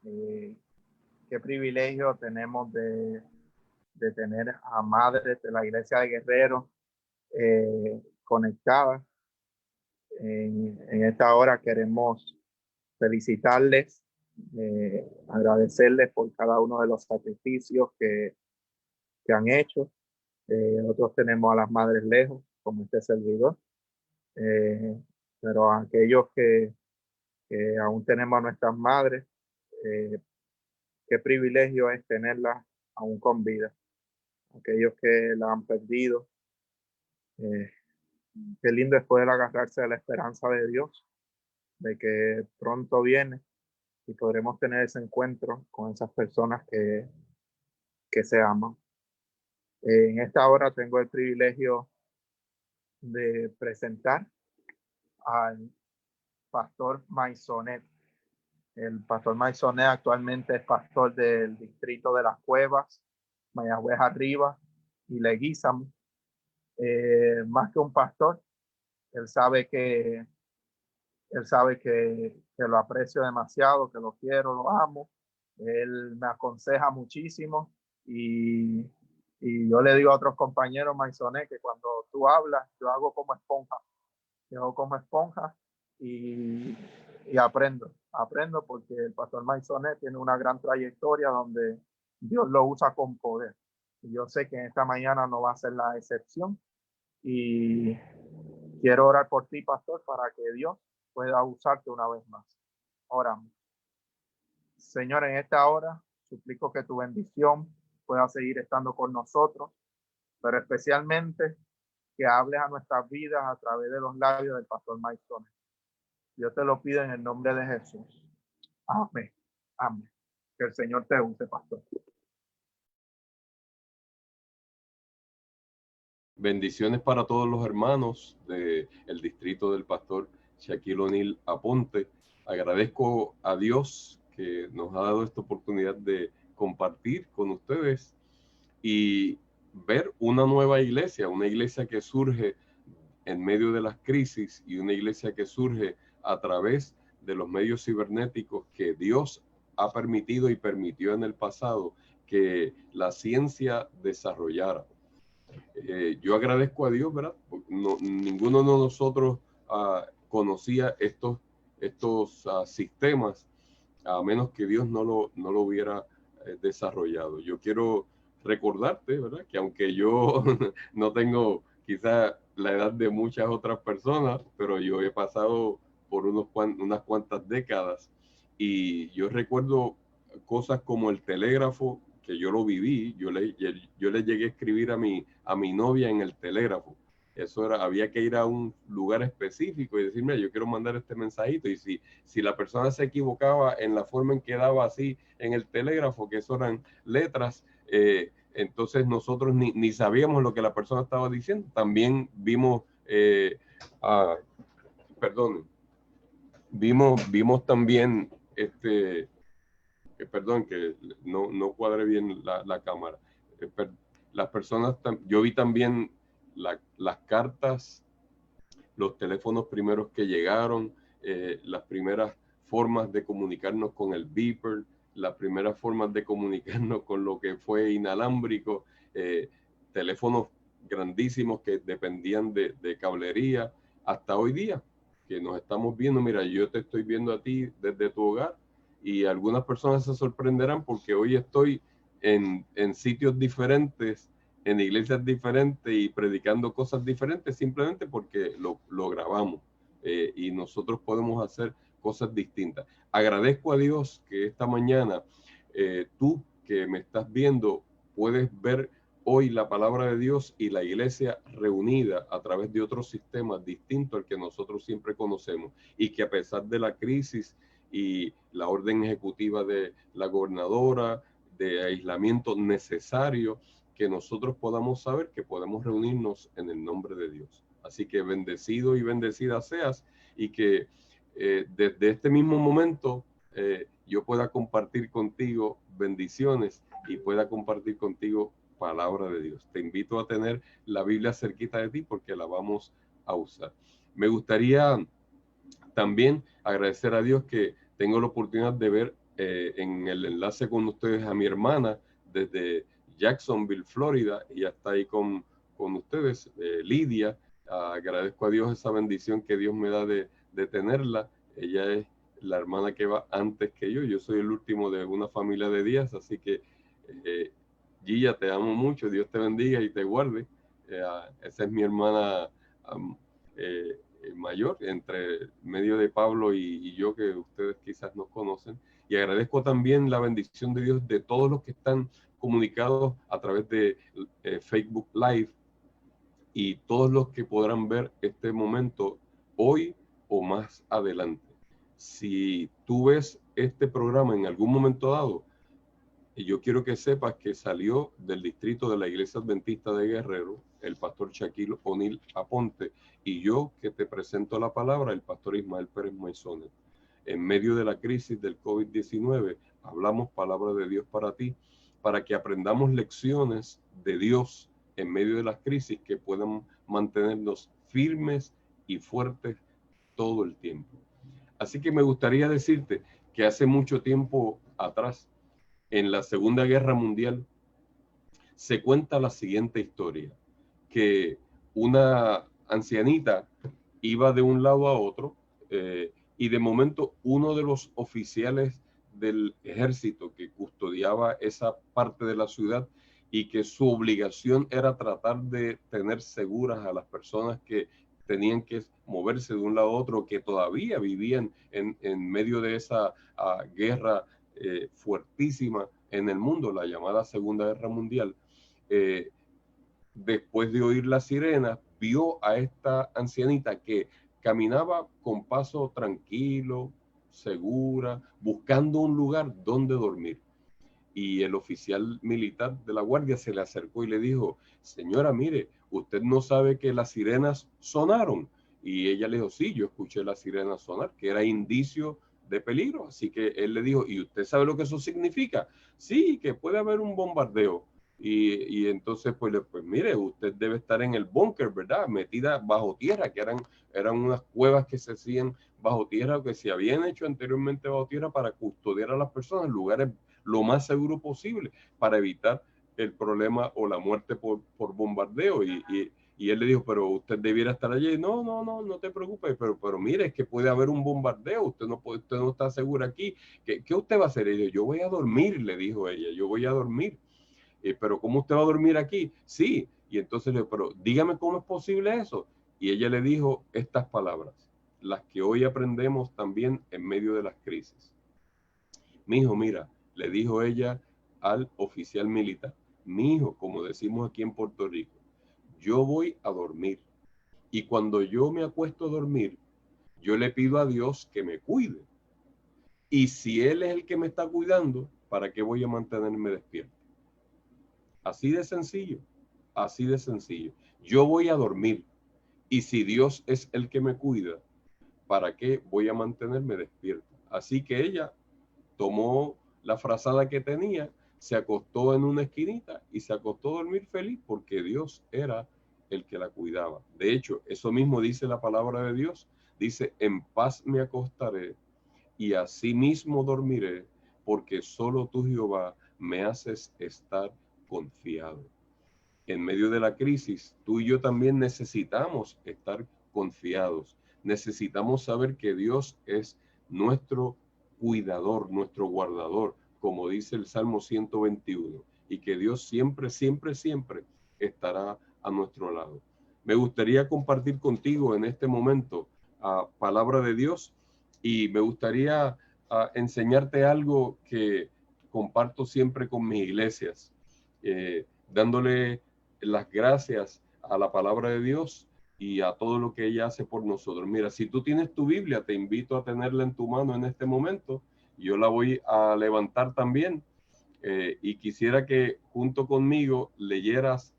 Qué privilegio tenemos de tener a madres de la Iglesia de Guerrero conectadas. En esta hora queremos felicitarles, agradecerles por cada uno de los sacrificios que han hecho. Nosotros tenemos a las madres lejos, como este servidor, pero a aquellos que aún tenemos a nuestras madres, qué privilegio es tenerlas aún con vida. Aquellos que la han perdido, qué lindo es poder agarrarse de la esperanza de Dios, de que pronto viene y podremos tener ese encuentro con esas personas que se aman. En esta hora tengo el privilegio de presentar al pastor Maisonet. El pastor Maisonet actualmente es pastor del distrito de Las Cuevas, Mayagüez Arriba y Leguízamo. Más que un pastor, él sabe que lo aprecio demasiado, que lo quiero, lo amo. Él me aconseja muchísimo y yo le digo a otros compañeros, Maisonet, que cuando tú hablas, yo hago como esponja. Y aprendo porque el pastor Maisonet tiene una gran trayectoria donde Dios lo usa con poder. Y yo sé que en esta mañana no va a ser la excepción. Y quiero orar por ti, pastor, para que Dios pueda usarte una vez más. Oramos. Señor, en esta hora suplico que tu bendición pueda seguir estando con nosotros, pero especialmente que hables a nuestras vidas a través de los labios del pastor Maisonet. Yo te lo pido en el nombre de Jesús. Amén. Amén. Que el Señor te use, pastor. Bendiciones para todos los hermanos del distrito del pastor Shaquille O'Neal Aponte. Agradezco a Dios que nos ha dado esta oportunidad de compartir con ustedes y ver una nueva iglesia, una iglesia que surge en medio de las crisis y una iglesia que surge a través de los medios cibernéticos que Dios ha permitido y permitió en el pasado que la ciencia desarrollara. Yo agradezco a Dios, ¿verdad? Ninguno de nosotros conocía estos sistemas a menos que Dios no lo hubiera desarrollado. Yo quiero recordarte, ¿verdad? Que aunque yo no tengo quizá la edad de muchas otras personas, pero yo he pasado por unas cuantas décadas y yo recuerdo cosas como el telégrafo, que yo lo viví. Yo le llegué a escribir a mi novia en el telégrafo. Eso era, había que ir a un lugar específico y decirme, yo quiero mandar este mensajito, y si la persona se equivocaba en la forma en que daba así en el telégrafo, que eso eran letras, entonces nosotros ni sabíamos lo que la persona estaba diciendo. También vimos vimos también perdón, que no cuadre bien la cámara. Las personas, yo vi también las cartas, los teléfonos primeros que llegaron, las primeras formas de comunicarnos con el beeper, las primeras formas de comunicarnos con lo que fue inalámbrico, teléfonos grandísimos que dependían de cablería, hasta hoy día, que nos estamos viendo. Mira, yo te estoy viendo a ti desde tu hogar, y algunas personas se sorprenderán porque hoy estoy en sitios diferentes, en iglesias diferentes y predicando cosas diferentes, simplemente porque lo grabamos, y nosotros podemos hacer cosas distintas. Agradezco a Dios que esta mañana tú que me estás viendo puedes ver hoy la palabra de Dios y la iglesia reunida a través de otros sistemas distintos al que nosotros siempre conocemos, y que a pesar de la crisis y la orden ejecutiva de la gobernadora de aislamiento necesario, que nosotros podamos saber que podemos reunirnos en el nombre de Dios. Así que bendecido y bendecida seas, y que desde este mismo momento yo pueda compartir contigo bendiciones y pueda compartir contigo palabra de Dios. Te invito a tener la Biblia cerquita de ti porque la vamos a usar. Me gustaría también agradecer a Dios que tengo la oportunidad de ver en el enlace con ustedes a mi hermana desde Jacksonville, Florida, y ya está ahí con ustedes, Lidia. Agradezco a Dios esa bendición que Dios me da de tenerla. Ella es la hermana que va antes que yo soy el último de una familia de 10, así que Gia, te amo mucho, Dios te bendiga y te guarde. Esa es mi hermana mayor, entre medio de Pablo y yo, que ustedes quizás no conocen. Y agradezco también la bendición de Dios de todos los que están comunicados a través de Facebook Live, y todos los que podrán ver este momento hoy o más adelante. Si tú ves este programa en algún momento dado, yo quiero que sepas que salió del distrito de la Iglesia Adventista de Guerrero, el pastor Shaquille O'Neal Aponte, y yo, que te presento la palabra, el pastor Ismael Pérez Maisonet. En medio de la crisis del COVID-19, hablamos palabra de Dios para ti, para que aprendamos lecciones de Dios en medio de las crisis que puedan mantenernos firmes y fuertes todo el tiempo. Así que me gustaría decirte que hace mucho tiempo atrás, en la Segunda Guerra Mundial, se cuenta la siguiente historia, que una ancianita iba de un lado a otro y de momento uno de los oficiales del ejército que custodiaba esa parte de la ciudad y que su obligación era tratar de tener seguras a las personas que tenían que moverse de un lado a otro, que todavía vivían en medio de esa guerra fuertísima en el mundo, la llamada Segunda Guerra Mundial. Después de oír la sirena, vio a esta ancianita que caminaba con paso tranquilo, segura, buscando un lugar donde dormir. Y el oficial militar de la guardia se le acercó y le dijo: señora, mire, usted no sabe que las sirenas sonaron. Y ella le dijo: sí, yo escuché las sirenas sonar, que era indicio de peligro. Así que él le dijo: ¿y usted sabe lo que eso significa? Sí, que puede haber un bombardeo. Y entonces, pues mire, usted debe estar en el búnker, ¿verdad? Metida bajo tierra, que eran unas cuevas que se hacían bajo tierra, que se habían hecho anteriormente bajo tierra para custodiar a las personas en lugares lo más seguro posible para evitar el problema o la muerte por bombardeo. Y él le dijo: pero usted debiera estar allí. No te preocupes, pero mire, es que puede haber un bombardeo, usted no está seguro aquí. ¿Qué usted va a hacer? Y dijo: yo voy a dormir, le dijo ella, yo voy a dormir. Pero ¿cómo usted va a dormir aquí? Sí. Y entonces le dijo: pero dígame cómo es posible eso. Y ella le dijo estas palabras, las que hoy aprendemos también en medio de las crisis. Mijo, mira, le dijo ella al oficial militar: mijo, como decimos aquí en Puerto Rico, yo voy a dormir. Y cuando yo me acuesto a dormir, yo le pido a Dios que me cuide. Y si Él es el que me está cuidando, ¿para qué voy a mantenerme despierto? Así de sencillo, así de sencillo. Yo voy a dormir. Y si Dios es el que me cuida, ¿para qué voy a mantenerme despierto? Así que ella tomó la frazada que tenía, se acostó en una esquinita y se acostó a dormir feliz porque Dios era el que la cuidaba. De hecho, eso mismo dice la palabra de Dios. Dice: en paz me acostaré y asimismo dormiré, porque solo tú, Jehová, me haces estar confiado. En medio de la crisis, tú y yo también necesitamos estar confiados. Necesitamos saber que Dios es nuestro cuidador, nuestro guardador, como dice el Salmo 121, y que Dios siempre, siempre, siempre estará a nuestro lado. Me gustaría compartir contigo en este momento palabra de Dios, y me gustaría enseñarte algo que comparto siempre con mis iglesias, dándole las gracias a la palabra de Dios y a todo lo que ella hace por nosotros. Mira, si tú tienes tu Biblia, te invito a tenerla en tu mano en este momento. Yo la voy a levantar también y quisiera que junto conmigo leyeras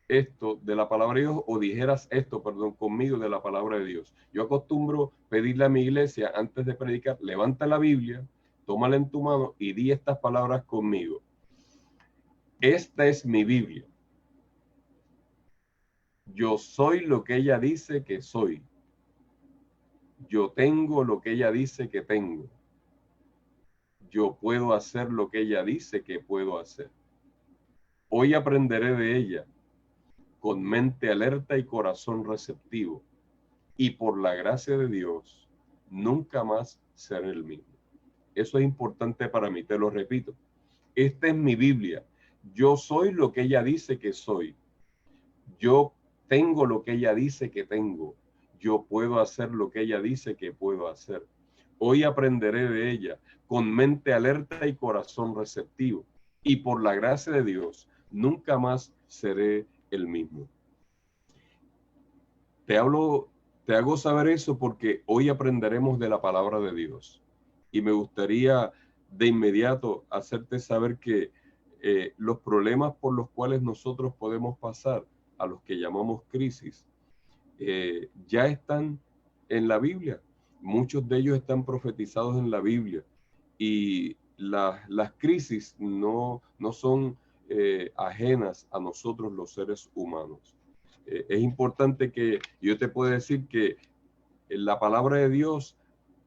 esto de la palabra de Dios, o dijeras esto, perdón, conmigo de la palabra de Dios. Yo acostumbro pedirle a mi iglesia antes de predicar: levanta la Biblia, tómala en tu mano y di estas palabras conmigo. Esta es mi Biblia. Yo soy lo que ella dice que soy. Yo tengo lo que ella dice que tengo. Yo puedo hacer lo que ella dice que puedo hacer. Hoy aprenderé de ella con mente alerta y corazón receptivo. Y por la gracia de Dios, nunca más seré el mismo. Eso es importante para mí, te lo repito. Esta es mi Biblia. Yo soy lo que ella dice que soy. Yo tengo lo que ella dice que tengo. Yo puedo hacer lo que ella dice que puedo hacer. Hoy aprenderé de ella con mente alerta y corazón receptivo. Y por la gracia de Dios, nunca más seré el mismo. Te hago saber eso porque hoy aprenderemos de la palabra de Dios. Y me gustaría de inmediato hacerte saber que los problemas por los cuales nosotros podemos pasar, a los que llamamos crisis, ya están en la Biblia. Muchos de ellos están profetizados en la Biblia. Y las crisis no son ajenas a nosotros los seres humanos. Es importante que yo te pueda decir que la palabra de Dios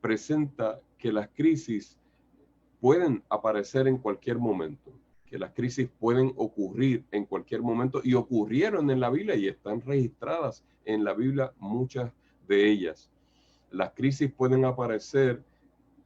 presenta que las crisis pueden aparecer en cualquier momento, que las crisis pueden ocurrir en cualquier momento y ocurrieron en la Biblia y están registradas en la Biblia muchas de ellas. Las crisis pueden aparecer,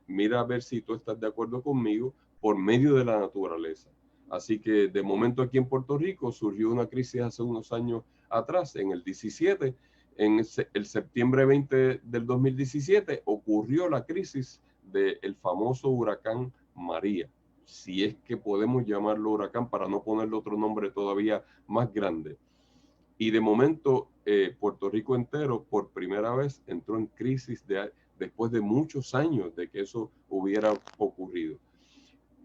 mira a ver si tú estás de acuerdo conmigo, por medio de la naturaleza. Así que de momento aquí en Puerto Rico surgió una crisis hace unos años atrás, en el 17, en el septiembre 20 del 2017 ocurrió la crisis del famoso huracán María, si es que podemos llamarlo huracán para no ponerle otro nombre todavía más grande. Y de momento Puerto Rico entero por primera vez entró en crisis después de muchos años de que eso hubiera ocurrido.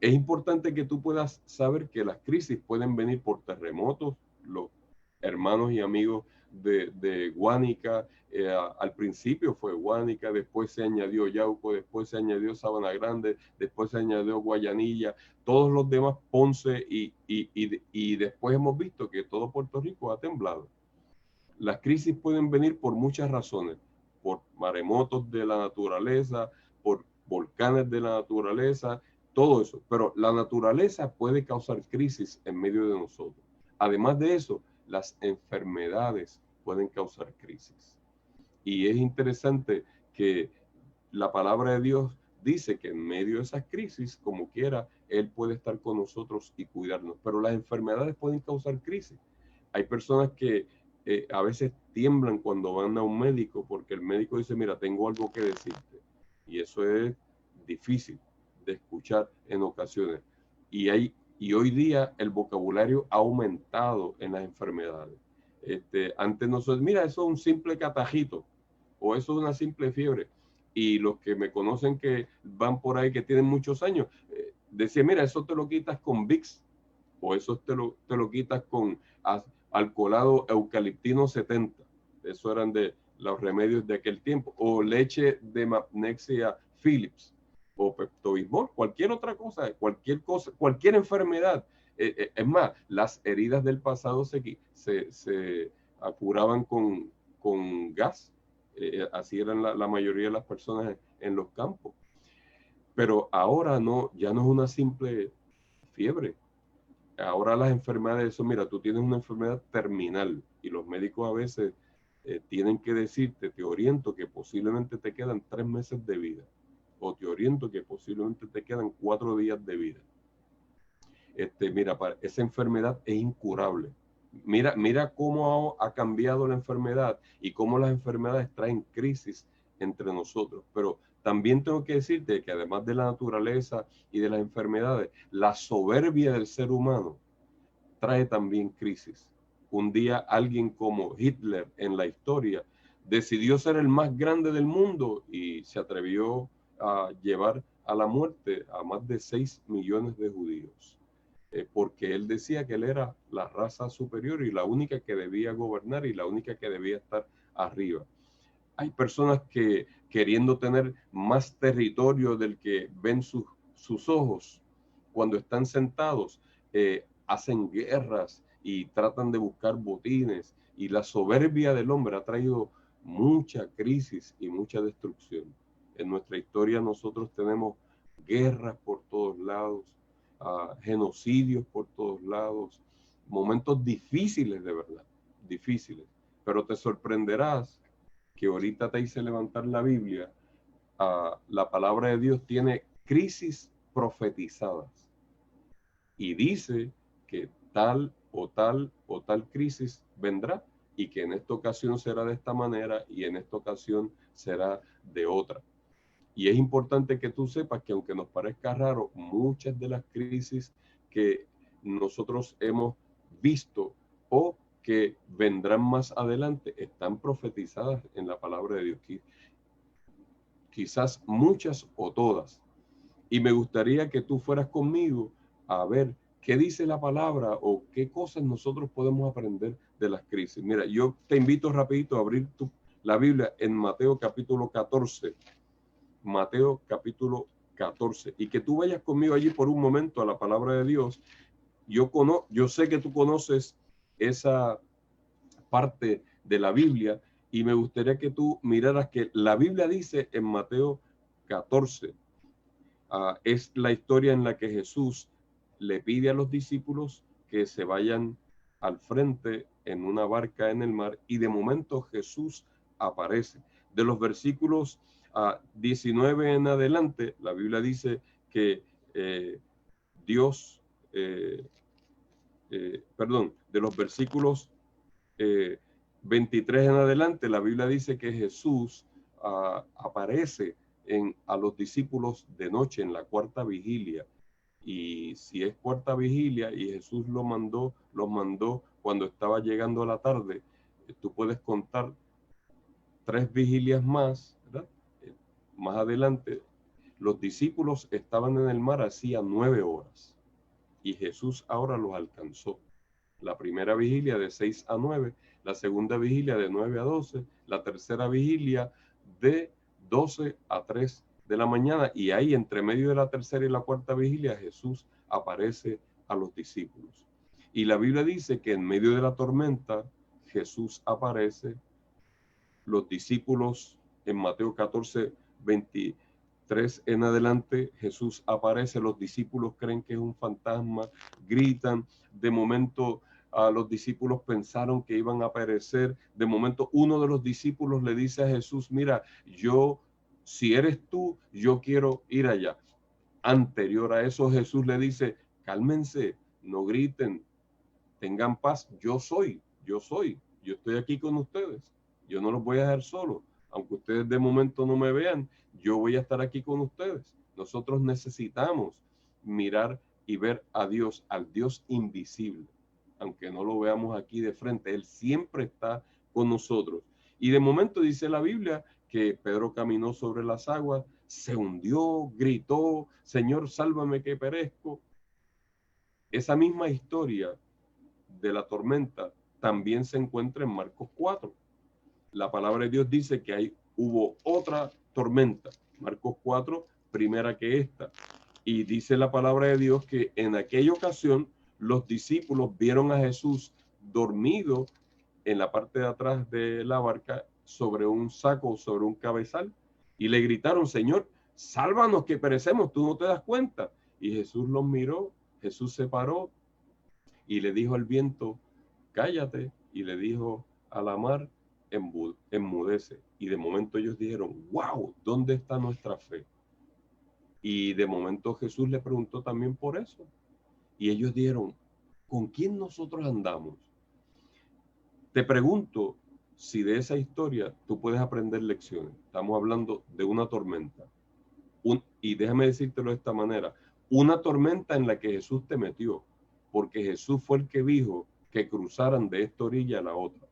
Es importante que tú puedas saber que las crisis pueden venir por terremotos. Los hermanos y amigos de Guánica, al principio fue Guánica, después se añadió Yauco, después se añadió Sabana Grande, después se añadió Guayanilla, todos los demás Ponce y después hemos visto que todo Puerto Rico ha temblado. Las crisis pueden venir por muchas razones, por maremotos de la naturaleza, por volcanes de la naturaleza, todo eso. Pero la naturaleza puede causar crisis en medio de nosotros. Además de eso, las enfermedades pueden causar crisis. Y es interesante que la palabra de Dios dice que en medio de esas crisis, como quiera, Él puede estar con nosotros y cuidarnos. Pero las enfermedades pueden causar crisis. Hay personas que a veces tiemblan cuando van a un médico porque el médico dice, mira, tengo algo que decirte. Y eso es difícil de escuchar en ocasiones. Y hoy día el vocabulario ha aumentado en las enfermedades. Antes nosotros, mira, eso es un simple catarrito o eso es una simple fiebre. Y los que me conocen que van por ahí, que tienen muchos años, decían, mira, eso te lo quitas con Vicks o eso te lo quitas con alcoholado eucaliptino 70. Eso eran de los remedios de aquel tiempo. O leche de magnesia Philips o Pepto-Bismol, cualquier otra cosa, cualquier enfermedad. Es más, las heridas del pasado se curaban con gas. Así eran la mayoría de las personas en los campos. Pero ahora no, ya no es una simple fiebre. Ahora las enfermedades, eso, mira, tú tienes una enfermedad terminal y los médicos a veces tienen que decirte, te oriento que posiblemente te quedan 3 meses de vida o te oriento que posiblemente te quedan 4 días de vida. Mira, esa enfermedad es incurable. Mira cómo ha cambiado la enfermedad y cómo las enfermedades traen crisis entre nosotros. Pero también tengo que decirte que además de la naturaleza y de las enfermedades, la soberbia del ser humano trae también crisis. Un día alguien como Hitler en la historia decidió ser el más grande del mundo y se atrevió a llevar a la muerte a más de 6 millones de judíos. Porque él decía que él era la raza superior y la única que debía gobernar y la única que debía estar arriba. Hay personas que queriendo tener más territorio del que ven sus ojos cuando están sentados, hacen guerras y tratan de buscar botines. Y la soberbia del hombre ha traído mucha crisis y mucha destrucción. En nuestra historia nosotros tenemos guerras por todos lados, genocidios por todos lados, momentos difíciles de verdad, difíciles. Pero te sorprenderás que ahorita te hice levantar la Biblia, la palabra de Dios tiene crisis profetizadas y dice que tal o tal o tal crisis vendrá y que en esta ocasión será de esta manera y en esta ocasión será de otra. Y es importante que tú sepas que aunque nos parezca raro, muchas de las crisis que nosotros hemos visto o que vendrán más adelante están profetizadas en la palabra de Dios. Quizás muchas o todas. Y me gustaría que tú fueras conmigo a ver qué dice la palabra o qué cosas nosotros podemos aprender de las crisis. Mira, yo te invito rapidito a abrir la Biblia en Mateo capítulo 14. Mateo capítulo 14. Y que tú vayas conmigo allí por un momento a la palabra de Dios. Yo sé que tú conoces esa parte de la Biblia y me gustaría que tú miraras que la Biblia dice en Mateo 14, es la historia en la que Jesús le pide a los discípulos que se vayan al frente en una barca en el mar y de momento Jesús aparece. De los versículos 19 en adelante, la Biblia dice que de los versículos 23 en adelante, la Biblia dice que Jesús aparece a los discípulos de noche en la cuarta vigilia. Y si es cuarta vigilia y Jesús los mandó cuando estaba llegando la tarde, tú puedes contar 3 vigilias más, ¿verdad? Más adelante, los discípulos estaban en el mar hacía 9 horas y Jesús ahora los alcanzó. La primera vigilia de 6 a 9, la segunda vigilia de 9 a 12, la tercera vigilia de 12 a 3 de la mañana, y ahí entre medio de la tercera y la cuarta vigilia Jesús aparece a los discípulos. Y la Biblia dice que en medio de la tormenta Jesús aparece, los discípulos en Mateo 14, 23 en adelante, Jesús aparece, los discípulos creen que es un fantasma, gritan, de momento los discípulos pensaron que iban a perecer, de momento uno de los discípulos le dice a Jesús, mira, si eres tú, yo quiero ir allá. Anterior a eso Jesús le dice, cálmense, no griten, tengan paz, yo estoy aquí con ustedes, yo no los voy a dejar solos, aunque ustedes de momento no me vean, yo voy a estar aquí con ustedes. Nosotros necesitamos mirar y ver a Dios, al Dios invisible, aunque no lo veamos aquí de frente, Él siempre está con nosotros. Y de momento dice la Biblia que Pedro caminó sobre las aguas, se hundió, gritó, Señor, sálvame que perezco. Esa misma historia de la tormenta también se encuentra en Marcos 4. La palabra de Dios dice que hubo otra tormenta, Marcos 4, primera que esta. Y dice la palabra de Dios que en aquella ocasión los discípulos vieron a Jesús dormido en la parte de atrás de la barca sobre un saco, sobre un cabezal, y le gritaron, Señor, sálvanos que perecemos, tú no te das cuenta. Y Jesús los miró, Jesús se paró y le dijo al viento, cállate, y le dijo a la mar, enmudece. Y de momento ellos dijeron, wow, ¿dónde está nuestra fe? Y de momento Jesús le preguntó también por eso. Y ellos dijeron, ¿con quién nosotros andamos? Te pregunto si de esa historia tú puedes aprender lecciones. Estamos hablando de una tormenta. Y déjame decírtelo de esta manera, una tormenta en la que Jesús te metió, porque Jesús fue el que dijo que cruzaran de esta orilla a la otra.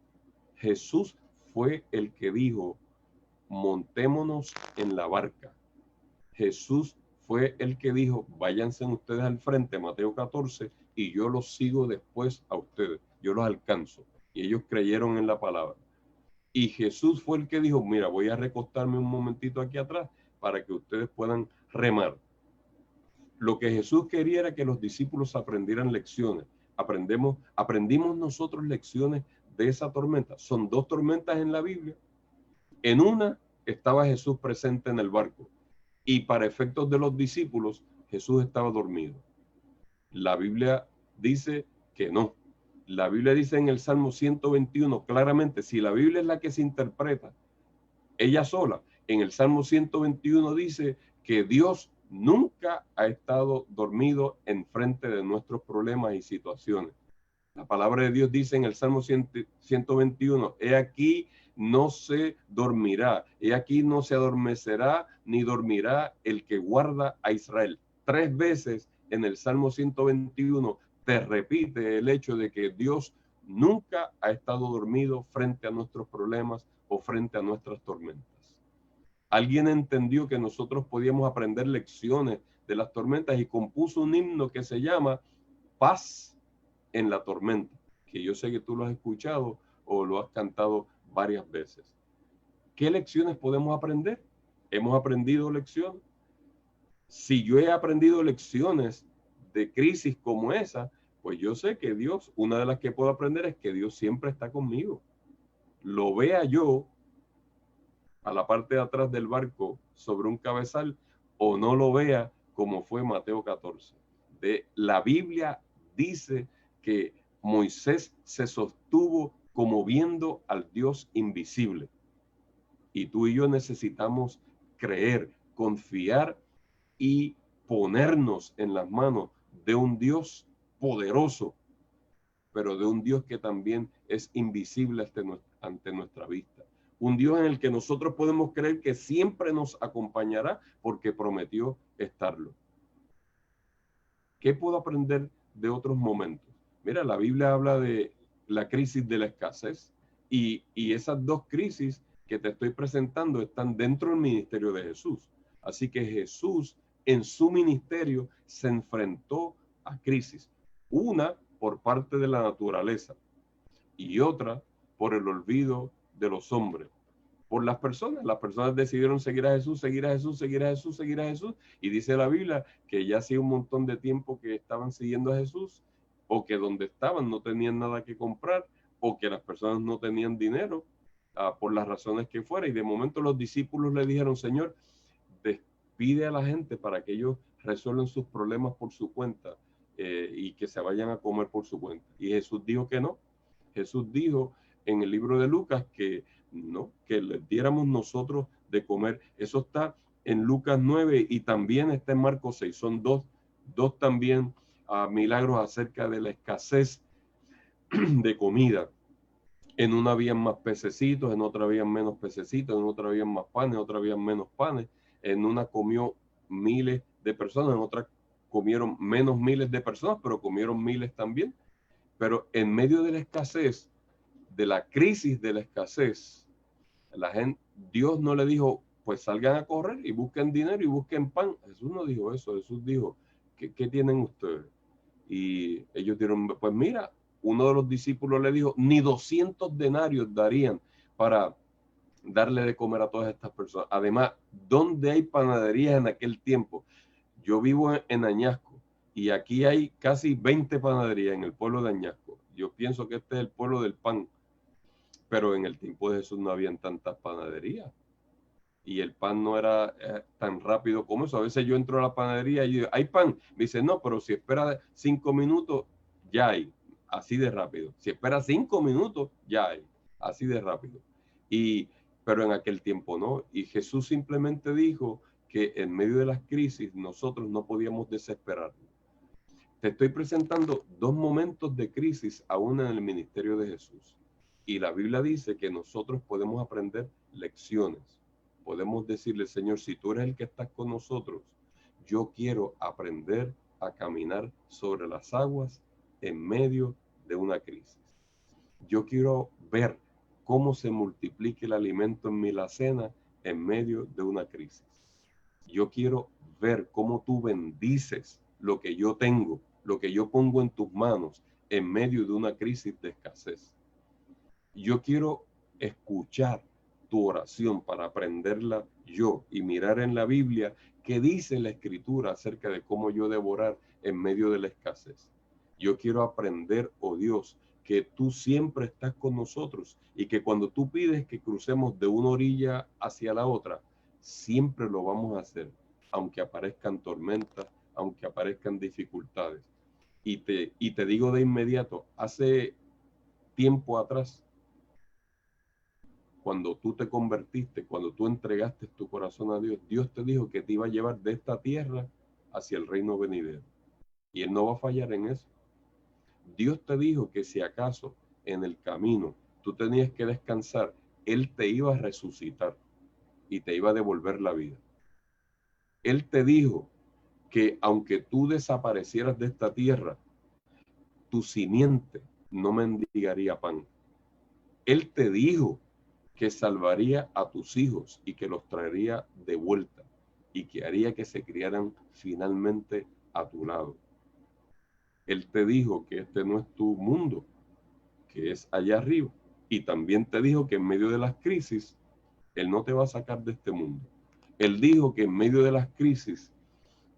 Jesús fue el que dijo, montémonos en la barca. Jesús fue el que dijo, váyanse ustedes al frente, Mateo 14, y yo los sigo después a ustedes, yo los alcanzo. Y ellos creyeron en la palabra. Y Jesús fue el que dijo, mira, voy a recostarme un momentito aquí atrás para que ustedes puedan remar. Lo que Jesús quería era que los discípulos aprendieran lecciones. Aprendimos nosotros lecciones de esa tormenta. Son 2 tormentas en la Biblia. En una estaba Jesús presente en el barco y para efectos de los discípulos, Jesús estaba dormido. La Biblia dice que no. La Biblia dice en el Salmo 121 claramente, si la Biblia es la que se interpreta, ella sola, en el Salmo 121 dice que Dios nunca ha estado dormido en frente de nuestros problemas y situaciones. La palabra de Dios dice en el Salmo 121, he aquí no se dormirá, he aquí no se adormecerá ni dormirá el que guarda a Israel. 3 veces en el Salmo 121 te repite el hecho de que Dios nunca ha estado dormido frente a nuestros problemas o frente a nuestras tormentas. Alguien entendió que nosotros podíamos aprender lecciones de las tormentas y compuso un himno que se llama Paz en la tormenta, que yo sé que tú lo has escuchado o lo has cantado varias veces. ¿Qué lecciones podemos aprender? ¿Hemos aprendido lecciones? Si yo he aprendido lecciones de crisis como esa, pues yo sé que Dios, una de las que puedo aprender es que Dios siempre está conmigo. Lo vea yo a la parte de atrás del barco sobre un cabezal o no lo vea como fue Mateo 14. La Biblia dice que Moisés se sostuvo como viendo al Dios invisible. Y tú y yo necesitamos creer, confiar y ponernos en las manos de un Dios poderoso, pero de un Dios que también es invisible ante nuestra vista. Un Dios en el que nosotros podemos creer que siempre nos acompañará porque prometió estarlo. ¿Qué puedo aprender de otros momentos? Mira, la Biblia habla de la crisis de la escasez y esas dos crisis que te estoy presentando están dentro del ministerio de Jesús. Así que Jesús en su ministerio se enfrentó a crisis. Una por parte de la naturaleza y otra por el olvido de los hombres. Por las personas decidieron seguir a Jesús, seguir a Jesús, seguir a Jesús, seguir a Jesús. Y dice la Biblia que ya hacía un montón de tiempo que estaban siguiendo a Jesús, o que donde estaban no tenían nada que comprar, o que las personas no tenían dinero, por las razones que fuera. Y de momento los discípulos le dijeron, Señor, despide a la gente para que ellos resuelvan sus problemas por su cuenta y que se vayan a comer por su cuenta. Y Jesús dijo que no. Jesús dijo en el libro de Lucas que no, que les diéramos nosotros de comer. Eso está en Lucas 9 y también está en Marcos 6. Son dos también milagros acerca de la escasez de comida. En una habían más pececitos, en otra habían menos pececitos, en otra habían más panes, en otra habían menos panes. En una comió miles de personas, en otra comieron menos miles de personas, pero comieron miles también. Pero en medio de la escasez, de la crisis de la escasez, Dios no le dijo, pues salgan a correr y busquen dinero y busquen pan. Jesús no dijo eso. Jesús dijo, ¿qué tienen ustedes? Y ellos dijeron, pues mira, uno de los discípulos le dijo, ni 200 denarios darían para darle de comer a todas estas personas. Además, ¿dónde hay panaderías en aquel tiempo? Yo vivo en Añasco y aquí hay casi 20 panaderías en el pueblo de Añasco. Yo pienso que este es el pueblo del pan, pero en el tiempo de Jesús no habían tantas panaderías y el pan no era tan rápido como eso. A veces yo entro a la panadería y digo, ¿hay pan? Me dice, no, pero si espera 5 minutos, ya hay, así de rápido. Si espera 5 minutos, ya hay, así de rápido. Pero en aquel tiempo no. Y Jesús simplemente dijo que en medio de las crisis nosotros no podíamos desesperarnos. Te estoy presentando 2 momentos de crisis aún en el ministerio de Jesús. Y la Biblia dice que nosotros podemos aprender lecciones. Podemos decirle, Señor, si tú eres el que estás con nosotros, yo quiero aprender a caminar sobre las aguas en medio de una crisis. Yo quiero ver cómo se multiplica el alimento en mi alacena en medio de una crisis. Yo quiero ver cómo tú bendices lo que yo tengo, lo que yo pongo en tus manos en medio de una crisis de escasez. Yo quiero escuchar tu oración para aprenderla yo y mirar en la Biblia qué dice la Escritura acerca de cómo yo debo orar en medio de la escasez. Yo quiero aprender, oh Dios, que tú siempre estás con nosotros y que cuando tú pides que crucemos de una orilla hacia la otra, siempre lo vamos a hacer, aunque aparezcan tormentas, aunque aparezcan dificultades. Y te digo de inmediato, hace tiempo atrás, cuando tú te convertiste, cuando tú entregaste tu corazón a Dios, Dios te dijo que te iba a llevar de esta tierra hacia el reino venidero. Y Él no va a fallar en eso. Dios te dijo que si acaso en el camino tú tenías que descansar, Él te iba a resucitar y te iba a devolver la vida. Él te dijo que aunque tú desaparecieras de esta tierra, tu simiente no mendigaría pan. Él te dijo que salvaría a tus hijos y que los traería de vuelta y que haría que se criaran finalmente a tu lado. Él te dijo que este no es tu mundo, que es allá arriba. Y también te dijo que en medio de las crisis, Él no te va a sacar de este mundo. Él dijo que en medio de las crisis,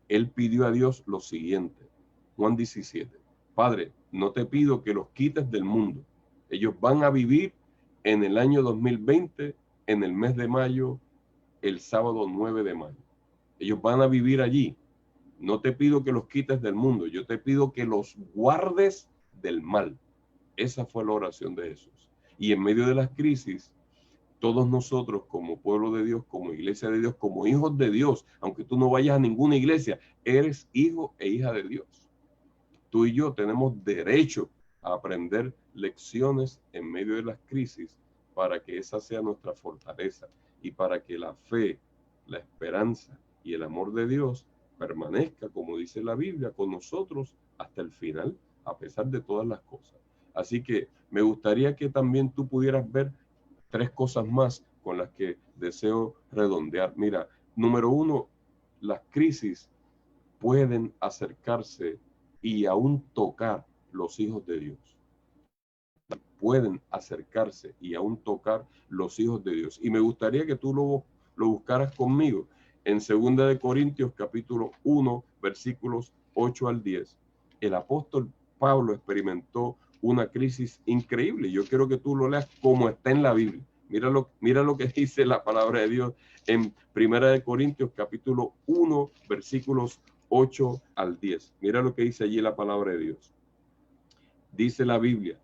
Él pidió a Dios lo siguiente. Juan 17. Padre, no te pido que los quites del mundo. Ellos van a vivir en el año 2020, en el mes de mayo, el sábado 9 de mayo. Ellos van a vivir allí. No te pido que los quites del mundo. Yo te pido que los guardes del mal. Esa fue la oración de Jesús. Y en medio de las crisis, todos nosotros como pueblo de Dios, como iglesia de Dios, como hijos de Dios, aunque tú no vayas a ninguna iglesia, eres hijo e hija de Dios. Tú y yo tenemos derecho a aprender lecciones en medio de las crisis para que esa sea nuestra fortaleza y para que la fe, la esperanza y el amor de Dios permanezca, como dice la Biblia, con nosotros hasta el final, a pesar de todas las cosas. Así que me gustaría que también tú pudieras ver 3 cosas más con las que deseo redondear. Mira, número 1, las crisis pueden acercarse y aún tocar los hijos de Dios. Pueden acercarse y aún tocar los hijos de Dios. Y me gustaría que tú lo buscaras conmigo en 2 de Corintios capítulo 1, versículos 8 al 10. El apóstol Pablo experimentó una crisis increíble. Yo quiero que tú lo leas como está en la Biblia. Mira lo que dice la palabra de Dios en 1 de Corintios capítulo 1, versículos 8 al 10. Mira lo que dice allí la palabra de Dios. Dice la Biblia,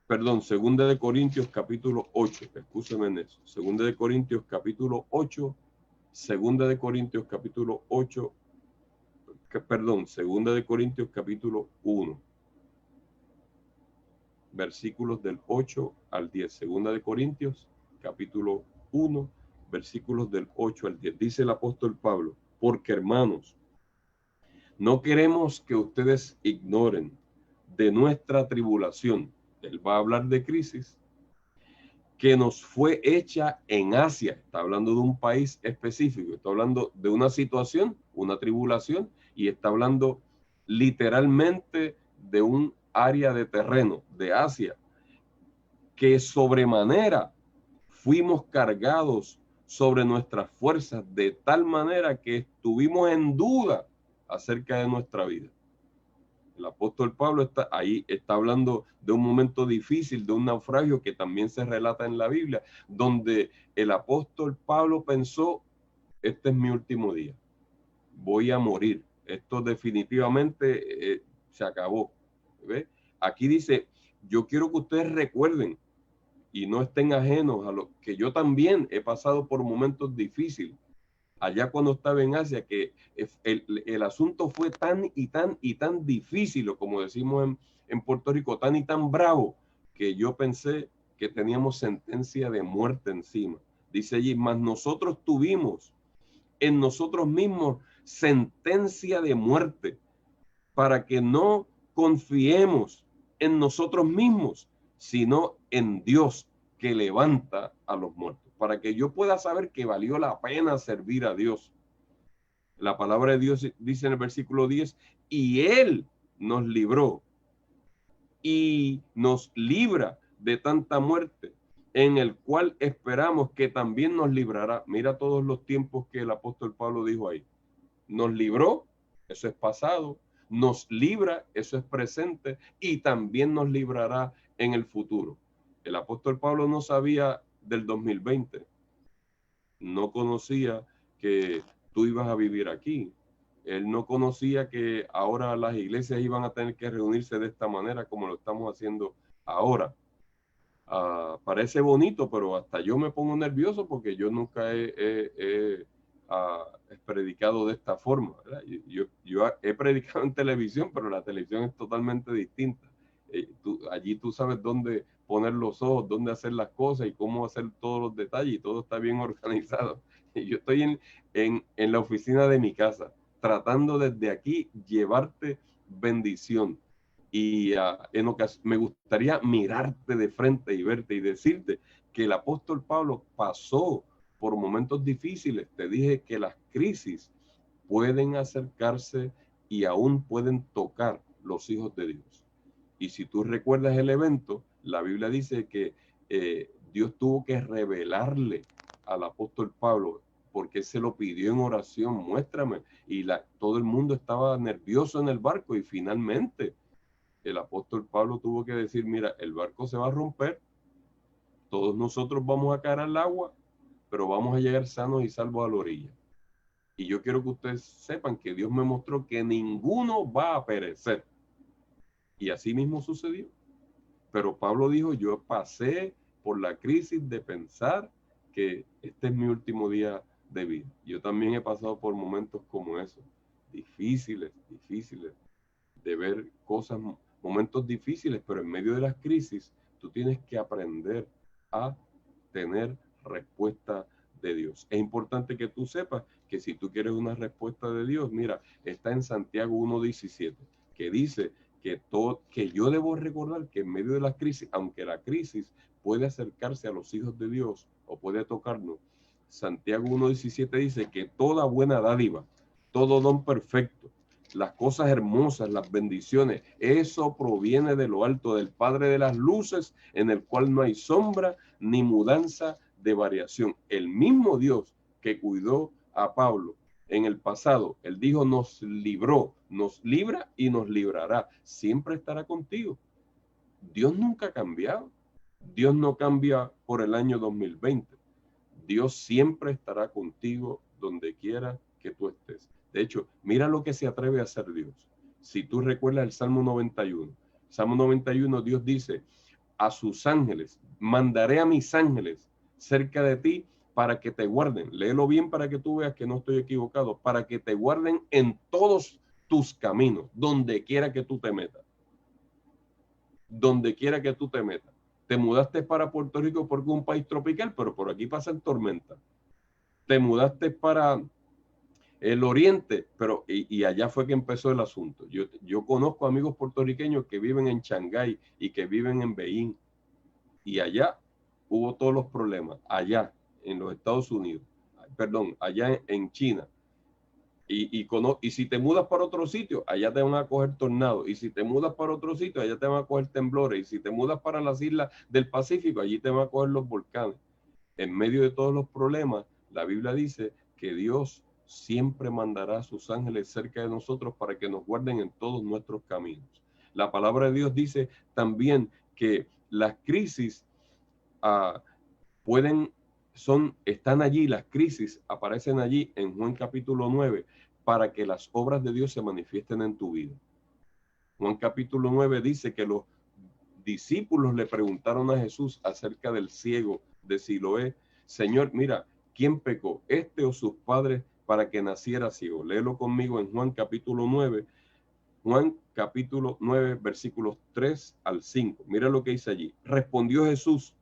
2 de Corintios capítulo 8, escúchame en eso. 2 de Corintios capítulo 8, 2 de Corintios capítulo 8, 2 de Corintios capítulo 1, versículos del 8 al 10. 2 de Corintios capítulo 1, versículos del 8 al 10. Dice el apóstol Pablo, porque hermanos, no queremos que ustedes ignoren de nuestra tribulación. Él va a hablar de crisis que nos fue hecha en Asia. Está hablando de un país específico, está hablando de una situación, una tribulación, y está hablando literalmente de un área de terreno de Asia, que sobremanera fuimos cargados sobre nuestras fuerzas de tal manera que estuvimos en duda acerca de nuestra vida. El apóstol Pablo está hablando de un momento difícil, de un naufragio que también se relata en la Biblia, donde el apóstol Pablo pensó, este es mi último día, voy a morir, esto definitivamente se acabó. ¿Ve? Aquí dice, yo quiero que ustedes recuerden y no estén ajenos a lo que yo también he pasado por momentos difíciles. Allá cuando estaba en Asia, que el asunto fue tan y tan difícil, o como decimos en Puerto Rico, tan y tan bravo, que yo pensé que teníamos sentencia de muerte encima. Dice allí, mas nosotros tuvimos en nosotros mismos sentencia de muerte, para que no confiemos en nosotros mismos, sino en Dios que levanta a los muertos, para que yo pueda saber que valió la pena servir a Dios. La palabra de Dios dice en el versículo 10, y Él nos libró y nos libra de tanta muerte, en el cual esperamos que también nos librará. Mira todos los tiempos que el apóstol Pablo dijo ahí. Nos libró, eso es pasado. Nos libra, eso es presente, y también nos librará en el futuro. El apóstol Pablo no sabía del 2020, no conocía que tú ibas a vivir aquí. Él no conocía que ahora las iglesias iban a tener que reunirse de esta manera como lo estamos haciendo ahora. Parece bonito, pero hasta yo me pongo nervioso porque yo nunca he predicado de esta forma, ¿verdad? Yo he predicado en televisión, pero la televisión es totalmente distinta. Allí tú sabes dónde poner los ojos, dónde hacer las cosas y cómo hacer todos los detalles, y todo está bien organizado. Y yo estoy en la oficina de mi casa, tratando desde aquí llevarte bendición. Y en ocasiones me gustaría mirarte de frente y verte y decirte que el apóstol Pablo pasó por momentos difíciles. Te dije que las crisis pueden acercarse y aún pueden tocar los hijos de Dios. Y si tú recuerdas el evento, la Biblia dice que Dios tuvo que revelarle al apóstol Pablo, porque se lo pidió en oración, muéstrame. Y todo el mundo estaba nervioso en el barco, y finalmente el apóstol Pablo tuvo que decir, mira, el barco se va a romper, todos nosotros vamos a caer al agua, pero vamos a llegar sanos y salvos a la orilla. Y yo quiero que ustedes sepan que Dios me mostró que ninguno va a perecer. Y así mismo sucedió. Pero Pablo dijo, yo pasé por la crisis de pensar que este es mi último día de vida. Yo también he pasado por momentos como esos, difíciles de ver cosas, momentos difíciles, pero en medio de las crisis tú tienes que aprender a tener respuesta de Dios. Es importante que tú sepas que si tú quieres una respuesta de Dios, mira, está en Santiago 1:17, que dice que yo debo recordar que en medio de la crisis, aunque la crisis puede acercarse a los hijos de Dios o puede tocarnos, Santiago 1:17 dice que toda buena dádiva, todo don perfecto, las cosas hermosas, las bendiciones, eso proviene de lo alto, del Padre de las luces, en el cual no hay sombra ni mudanza de variación. El mismo Dios que cuidó a Pablo en el pasado, él dijo, nos libró, nos libra y nos librará. Siempre estará contigo. Dios nunca ha cambiado. Dios no cambia por el año 2020. Dios siempre estará contigo donde quiera que tú estés. De hecho, mira lo que se atreve a hacer Dios. Si tú recuerdas el Salmo 91, Salmo 91, Dios dice, a sus ángeles, mandaré a mis ángeles cerca de ti para que te guarden. Léelo bien para que tú veas que no estoy equivocado. Para que te guarden en todos tus caminos, donde quiera que tú te metas. Donde quiera que tú te metas. Te mudaste para Puerto Rico porque es un país tropical, pero por aquí pasan tormentas. Te mudaste para el oriente, pero y allá fue que empezó el asunto. Yo conozco amigos puertorriqueños que viven en Shanghái y que viven en Beijing, y allá hubo todos los problemas, allá en los Estados Unidos, perdón, allá en China. Y si te mudas para otro sitio, allá te van a coger tornados. Y si te mudas para otro sitio, allá te van a coger temblores. Y si te mudas para las islas del Pacífico, allí te van a coger los volcanes. En medio de todos los problemas, la Biblia dice que Dios siempre mandará a sus ángeles cerca de nosotros para que nos guarden en todos nuestros caminos. La palabra de Dios dice también que las crisis están allí, las crisis aparecen allí en Juan capítulo 9 para que las obras de Dios se manifiesten en tu vida. Juan capítulo 9 dice que los discípulos le preguntaron a Jesús acerca del ciego de Siloé, Señor, mira, ¿quién pecó, este o sus padres, para que naciera ciego? Léelo conmigo en Juan capítulo 9, Juan capítulo 9, versículos 3 al 5. Mira lo que dice allí. Respondió Jesús,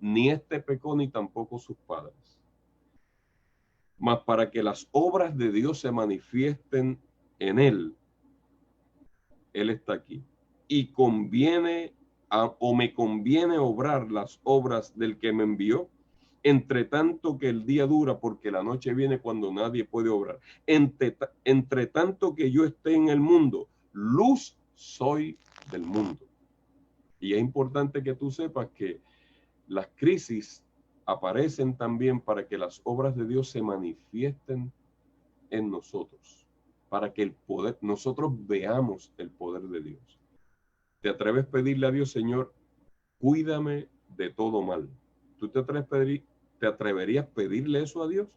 ni este pecó ni tampoco sus padres, mas para que las obras de Dios se manifiesten en él. Él está aquí. Y me conviene obrar las obras del que me envió, entre tanto que el día dura, porque la noche viene cuando nadie puede obrar. Entre tanto que yo esté en el mundo, luz soy del mundo. Y es importante que tú sepas que las crisis aparecen también para que las obras de Dios se manifiesten en nosotros, para que el poder, nosotros veamos el poder de Dios. ¿Te atreves a pedirle a Dios, Señor, cuídame de todo mal? ¿Tú te atreverías a pedirle eso a Dios?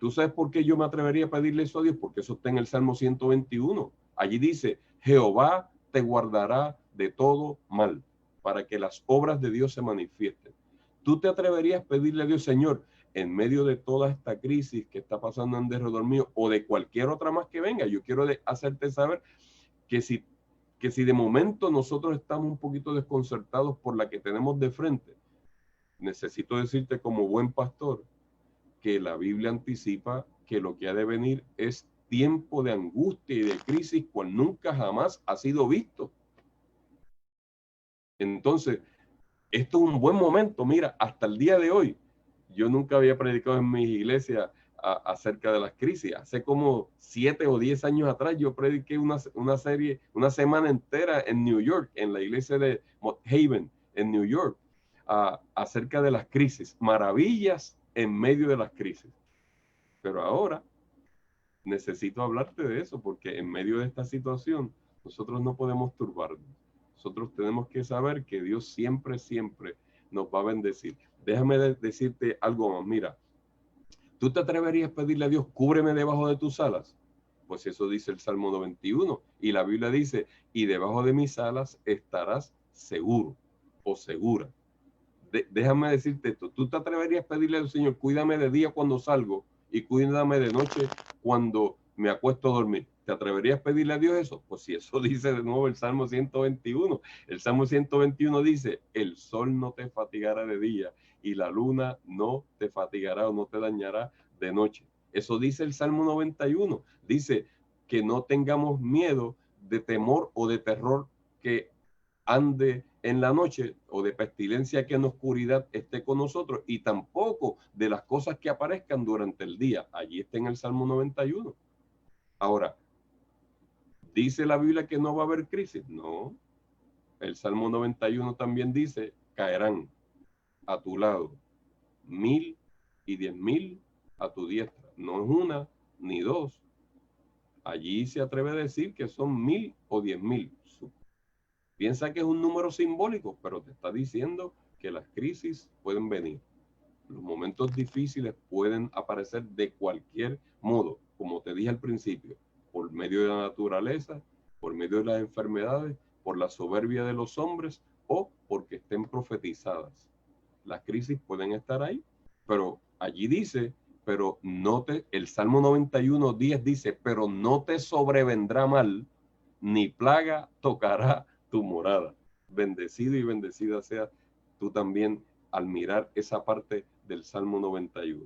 ¿Tú sabes por qué yo me atrevería a pedirle eso a Dios? Porque eso está en el Salmo 121. Allí dice, Jehová te guardará de todo mal, para que las obras de Dios se manifiesten. ¿Tú te atreverías a pedirle a Dios, Señor, en medio de toda esta crisis que está pasando en derredor mío, o de cualquier otra más que venga? Yo quiero hacerte saber que si de momento nosotros estamos un poquito desconcertados por la que tenemos de frente, necesito decirte como buen pastor que la Biblia anticipa que lo que ha de venir es tiempo de angustia y de crisis cual nunca jamás ha sido visto. Entonces, esto es un buen momento. Mira, hasta el día de hoy, yo nunca había predicado en mis iglesias acerca de las crisis. Hace como 7 o 10 años atrás, yo prediqué una semana entera en New York, en la iglesia de Mott Haven, en New York, acerca de las crisis, maravillas en medio de las crisis. Pero ahora necesito hablarte de eso, porque en medio de esta situación nosotros no podemos turbarnos. Nosotros tenemos que saber que Dios siempre, siempre nos va a bendecir. Déjame decirte algo más. Mira, ¿tú te atreverías a pedirle a Dios, cúbreme debajo de tus alas? Pues eso dice el Salmo 91. Y la Biblia dice, y debajo de mis alas estarás seguro o segura. Déjame decirte esto. ¿Tú te atreverías a pedirle al Señor, cuídame de día cuando salgo y cuídame de noche cuando me acuesto a dormir? ¿Te atreverías a pedirle a Dios eso? Pues si eso dice de nuevo el Salmo 121. El Salmo 121 dice, el sol no te fatigará de día y la luna no te fatigará o no te dañará de noche. Eso dice el Salmo 91. Dice que no tengamos miedo de temor o de terror que ande en la noche, o de pestilencia que en oscuridad esté con nosotros, y tampoco de las cosas que aparezcan durante el día. Allí está en el Salmo 91. Ahora, ¿dice la Biblia que no va a haber crisis? No. El Salmo 91 también dice, caerán a tu lado 1000 y 10.000 a tu diestra. No es una ni dos. Allí se atreve a decir que son 1000 o 10.000. Piensa que es un número simbólico, pero te está diciendo que las crisis pueden venir. Los momentos difíciles pueden aparecer de cualquier modo, como te dije al principio, por medio de la naturaleza, por medio de las enfermedades, por la soberbia de los hombres o porque estén profetizadas. Las crisis pueden estar ahí, pero allí dice, pero el Salmo 91:10 dice, pero no te sobrevendrá mal, ni plaga tocará tu morada. Bendecido y bendecida sea tú también al mirar esa parte del Salmo 91.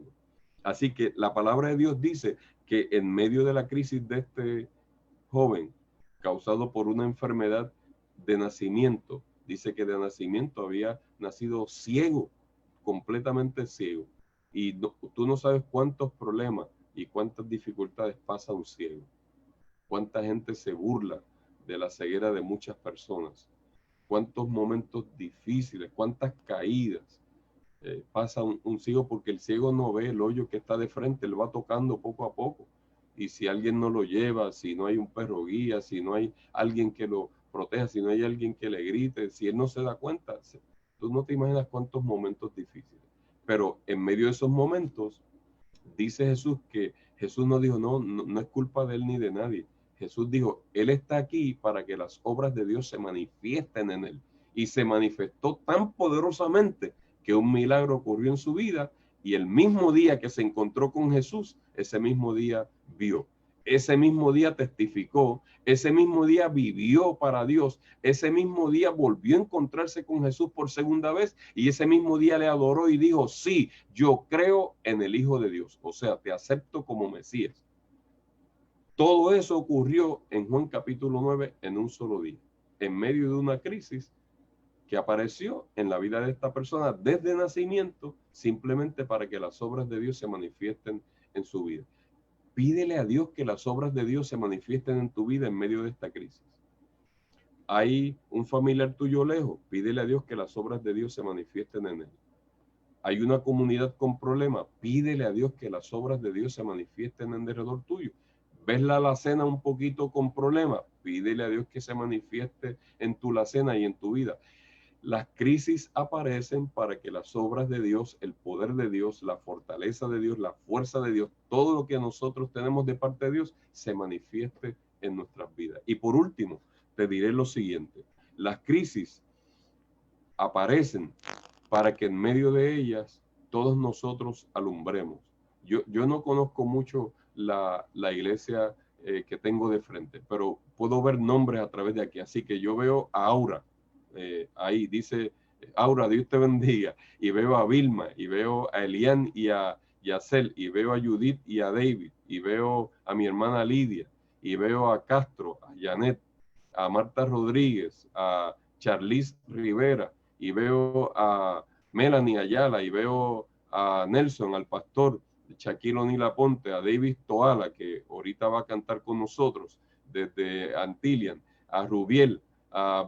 Así que la palabra de Dios dice que en medio de la crisis de este joven, causado por una enfermedad de nacimiento, dice que de nacimiento había nacido ciego, completamente ciego. Y tú no sabes cuántos problemas y cuántas dificultades pasa un ciego. Cuánta gente se burla de la ceguera de muchas personas. Cuántos momentos difíciles, cuántas caídas pasa un ciego, porque el ciego no ve el hoyo que está de frente, él va tocando poco a poco. Y si alguien no lo lleva, si no hay un perro guía, si no hay alguien que lo proteja, si no hay alguien que le grite, si él no se da cuenta, tú no te imaginas cuántos momentos difíciles. Pero en medio de esos momentos, dice Jesús que Jesús no dijo, no es culpa de él ni de nadie. Jesús dijo, él está aquí para que las obras de Dios se manifiesten en él. Y se manifestó tan poderosamente que un milagro ocurrió en su vida, y el mismo día que se encontró con Jesús, ese mismo día vio. Ese mismo día testificó, ese mismo día vivió para Dios, ese mismo día volvió a encontrarse con Jesús por segunda vez, y ese mismo día le adoró y dijo, sí, yo creo en el Hijo de Dios, o sea, te acepto como Mesías. Todo eso ocurrió en Juan capítulo 9 en un solo día, en medio de una crisis que apareció en la vida de esta persona desde nacimiento, simplemente para que las obras de Dios se manifiesten en su vida. Pídele a Dios que las obras de Dios se manifiesten en tu vida en medio de esta crisis. Hay un familiar tuyo lejos, pídele a Dios que las obras de Dios se manifiesten en él. Hay una comunidad con problemas, pídele a Dios que las obras de Dios se manifiesten en derredor tuyo. ¿Ves la alacena un poquito con problemas? Pídele a Dios que se manifieste en tu alacena y en tu vida. Las crisis aparecen para que las obras de Dios, el poder de Dios, la fortaleza de Dios, la fuerza de Dios, todo lo que nosotros tenemos de parte de Dios, se manifieste en nuestras vidas. Y por último, te diré lo siguiente. Las crisis aparecen para que en medio de ellas todos nosotros alumbremos. Yo no conozco mucho la iglesia que tengo de frente, pero puedo ver nombres a través de aquí. Así que yo veo a Aura, ahí dice Aura, Dios te bendiga, y veo a Vilma, y veo a Elian y a Yacel, y veo a Judith y a David, y veo a mi hermana Lidia, y veo a Castro, a Janet, a Marta Rodríguez, a Charlize Rivera, y veo a Melanie Ayala, y veo a Nelson, al pastor Shaquille O'Neal Ponte, a David Toala, que ahorita va a cantar con nosotros desde Antillian, a Rubiel,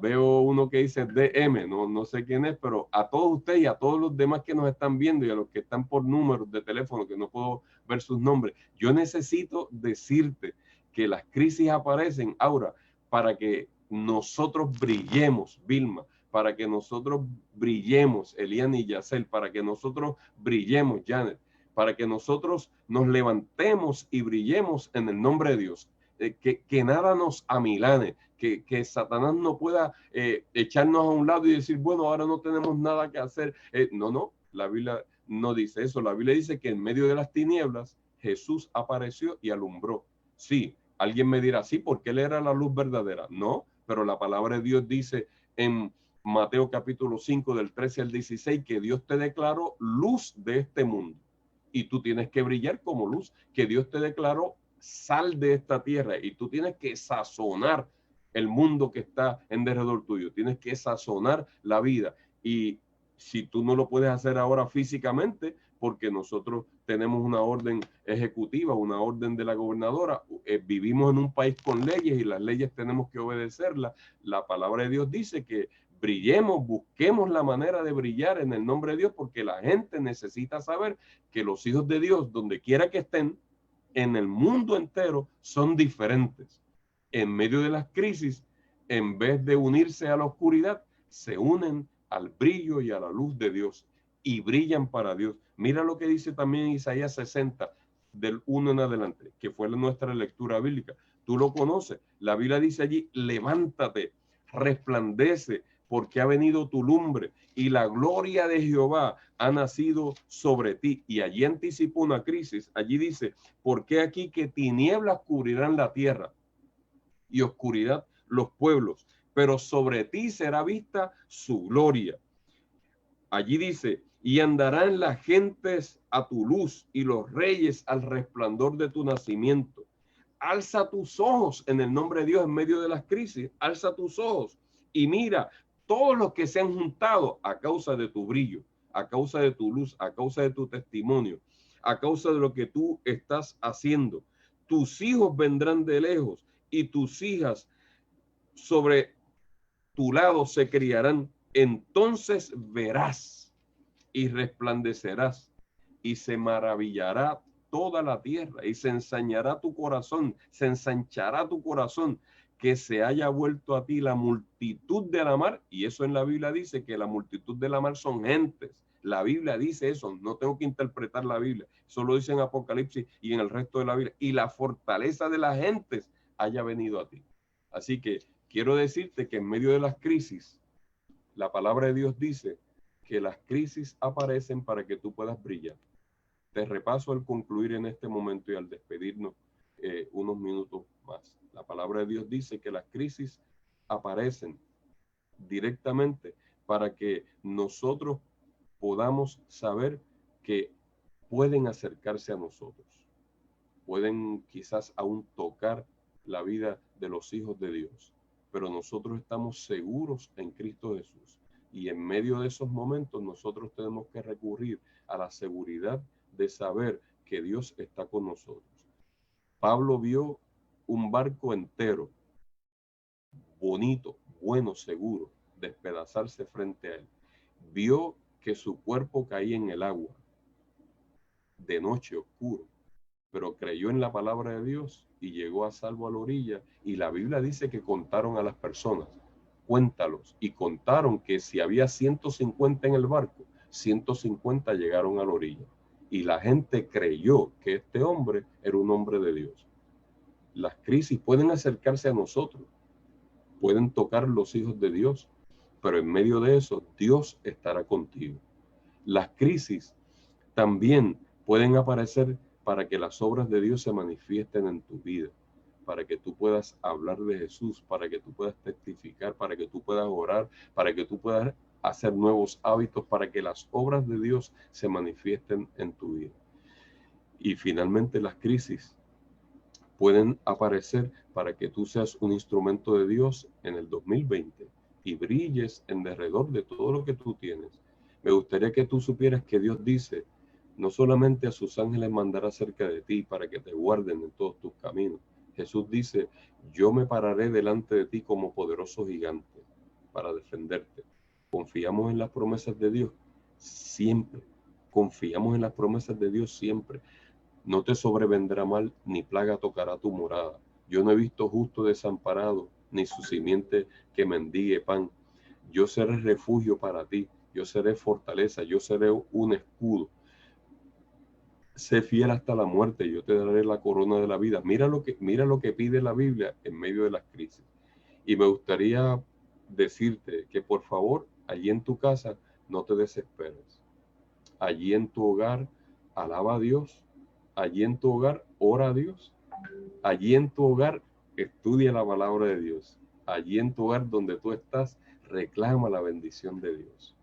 veo uno que dice DM, no sé quién es, pero a todos ustedes y a todos los demás que nos están viendo y a los que están por números de teléfono, que no puedo ver sus nombres, yo necesito decirte que las crisis aparecen, Aura, para que nosotros brillemos, Vilma, para que nosotros brillemos, Elian y Yacel, para que nosotros brillemos, Janet, para que nosotros nos levantemos y brillemos en el nombre de Dios. Que nada nos amilane, que Satanás no pueda echarnos a un lado y decir, bueno, ahora no tenemos nada que hacer. No, la Biblia no dice eso. La Biblia dice que en medio de las tinieblas Jesús apareció y alumbró. Sí, alguien me dirá, sí, porque él era la luz verdadera. No, pero la palabra de Dios dice en Mateo capítulo 5 del 13 al 16 que Dios te declaró luz de este mundo y tú tienes que brillar como luz, que Dios te declaró sal de esta tierra y tú tienes que sazonar el mundo que está en derredor tuyo, tienes que sazonar la vida. Y si tú no lo puedes hacer ahora físicamente, porque nosotros tenemos una orden ejecutiva, una orden de la gobernadora, vivimos en un país con leyes y las leyes tenemos que obedecerlas. La palabra de Dios dice que brillemos, busquemos la manera de brillar en el nombre de Dios, porque la gente necesita saber que los hijos de Dios, donde quiera que estén, en el mundo entero, son diferentes. En medio de las crisis, en vez de unirse a la oscuridad, se unen al brillo y a la luz de Dios y brillan para Dios. Mira lo que dice también Isaías 60, del 1 en adelante, que fue nuestra lectura bíblica. Tú lo conoces. La Biblia dice allí, levántate, resplandece, porque ha venido tu lumbre y la gloria de Jehová ha nacido sobre ti. Y allí anticipó una crisis. Allí dice, porque aquí que tinieblas cubrirán la tierra y oscuridad los pueblos, pero sobre ti será vista su gloria. Allí dice, y andarán las gentes a tu luz y los reyes al resplandor de tu nacimiento. Alza tus ojos en el nombre de Dios en medio de las crisis. Alza tus ojos y mira todos los que se han juntado a causa de tu brillo, a causa de tu luz, a causa de tu testimonio, a causa de lo que tú estás haciendo. Tus hijos vendrán de lejos y tus hijas sobre tu lado se criarán. Entonces verás y resplandecerás y se maravillará toda la tierra y se ensañará tu corazón, se ensanchará tu corazón, que se haya vuelto a ti la multitud de la mar. Y eso en la Biblia dice que la multitud de la mar son gentes. La Biblia dice eso, no tengo que interpretar la Biblia, solo dice en Apocalipsis y en el resto de la Biblia. Y la fortaleza de las gentes haya venido a ti. Así que quiero decirte que en medio de las crisis, la palabra de Dios dice que las crisis aparecen para que tú puedas brillar. Te repaso al concluir en este momento y al despedirnos unos minutos más. La palabra de Dios dice que las crisis aparecen directamente para que nosotros podamos saber que pueden acercarse a nosotros. Pueden quizás aún tocar la vida de los hijos de Dios, pero nosotros estamos seguros en Cristo Jesús. Y en medio de esos momentos nosotros tenemos que recurrir a la seguridad de saber que Dios está con nosotros. Pablo vio un barco entero, bonito, bueno, seguro, despedazarse frente a él. Vio que su cuerpo caía en el agua, de noche, oscuro, pero creyó en la palabra de Dios y llegó a salvo a la orilla. Y la Biblia dice que contaron a las personas, cuéntalos, y contaron que si había 150 en el barco, 150 llegaron a la orilla. Y la gente creyó que este hombre era un hombre de Dios. Las crisis pueden acercarse a nosotros, pueden tocar los hijos de Dios, pero en medio de eso, Dios estará contigo. Las crisis también pueden aparecer para que las obras de Dios se manifiesten en tu vida, para que tú puedas hablar de Jesús, para que tú puedas testificar, para que tú puedas orar, para que tú puedas hacer nuevos hábitos, para que las obras de Dios se manifiesten en tu vida. Y finalmente las crisis pueden aparecer para que tú seas un instrumento de Dios en el 2020 y brilles en derredor de todo lo que tú tienes. Me gustaría que tú supieras que Dios dice, no solamente a sus ángeles mandará cerca de ti para que te guarden en todos tus caminos. Jesús dice, yo me pararé delante de ti como poderoso gigante para defenderte. ¿Confiamos en las promesas de Dios? Siempre. Confiamos en las promesas de Dios siempre. No te sobrevendrá mal, ni plaga tocará tu morada. Yo no he visto justo desamparado, ni su simiente que mendigue pan. Yo seré refugio para ti, yo seré fortaleza, yo seré un escudo. Sé fiel hasta la muerte, yo te daré la corona de la vida. Mira lo que pide la Biblia en medio de las crisis. Y me gustaría decirte que por favor, allí en tu casa, no te desesperes. Allí en tu hogar, alaba a Dios. Allí en tu hogar, ora a Dios. Allí en tu hogar, estudia la palabra de Dios. Allí en tu hogar donde tú estás, reclama la bendición de Dios.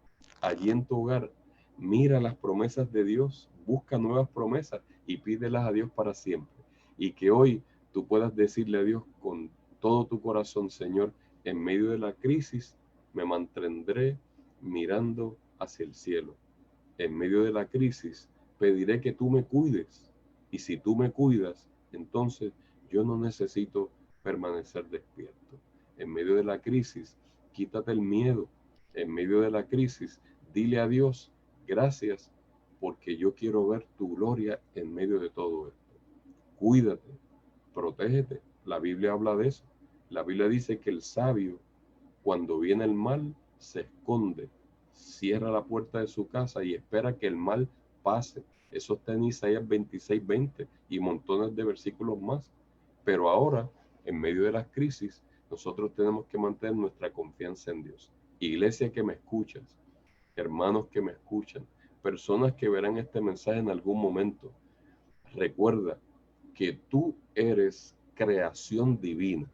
Allí en tu hogar, mira las promesas de Dios, busca nuevas promesas y pídelas a Dios para siempre. Y que hoy tú puedas decirle a Dios con todo tu corazón, Señor, en medio de la crisis, me mantendré mirando hacia el cielo. En medio de la crisis, pediré que tú me cuides. Y si tú me cuidas, entonces yo no necesito permanecer despierto. En medio de la crisis, quítate el miedo. En medio de la crisis, dile a Dios, gracias, porque yo quiero ver tu gloria en medio de todo esto. Cuídate, protégete. La Biblia habla de eso. La Biblia dice que el sabio, cuando viene el mal, se esconde, cierra la puerta de su casa y espera que el mal pase. Eso está en Isaías 26:20 y montones de versículos más. Pero ahora, en medio de las crisis, nosotros tenemos que mantener nuestra confianza en Dios. Iglesia que me escuchas, hermanos que me escuchan, personas que verán este mensaje en algún momento, recuerda que tú eres creación divina,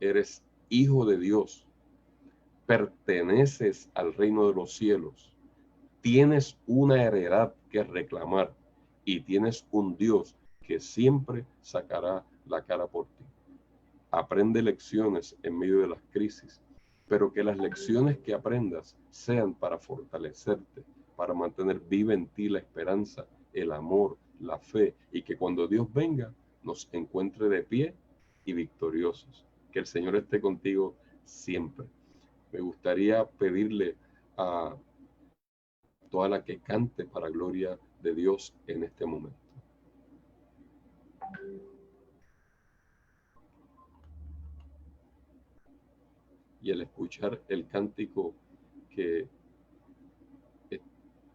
eres hijo de Dios, perteneces al reino de los cielos, tienes una heredad que reclamar y tienes un Dios que siempre sacará la cara por ti. Aprende lecciones en medio de las crisis, pero que las lecciones que aprendas sean para fortalecerte, para mantener viva en ti la esperanza, el amor, la fe, y que cuando Dios venga nos encuentre de pie y victoriosos. Que el Señor esté contigo siempre. Me gustaría pedirle a toda la que cante para gloria de Dios en este momento. Y al escuchar el cántico que